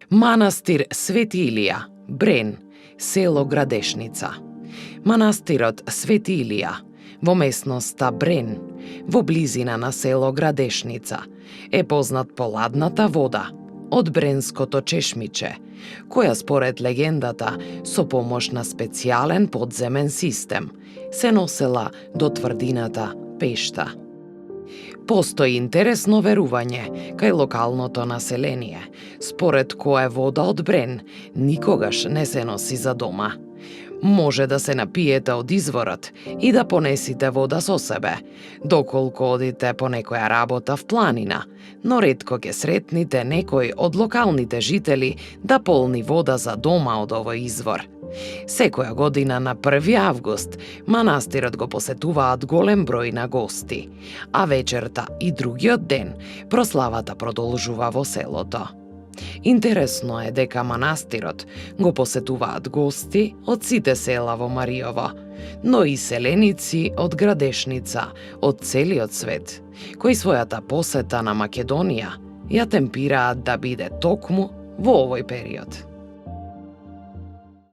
Манастир Свети Илија, Брен, село Градешница. Манастирот Свети Илија во местноста Брен, во близина на село Градешница, е познат по ладната вода од Бренското чешмиче, која според легендата со помош на специјален подземен систем се носела до тврдината Пешта. Постои интересно верување кај локалното население, според кое вода од Брен никогаш не се носи за дома. Може да се напиете од изворот и да понесите вода со себе, доколку одите по некоја работа в планина, но ретко ќе сретните некој од локалните жители да полни вода за дома од овој извор. Секоја година на 1 август манастирот го посетуваат голем број на гости, а вечерта и другиот ден прославата продолжува во селото. Интересно е дека манастирот го посетуваат гости од сите села во Мариово, но и селеници од Градешница од целиот свет, кои својата посета на Македонија ја темпираат да биде токму во овој период.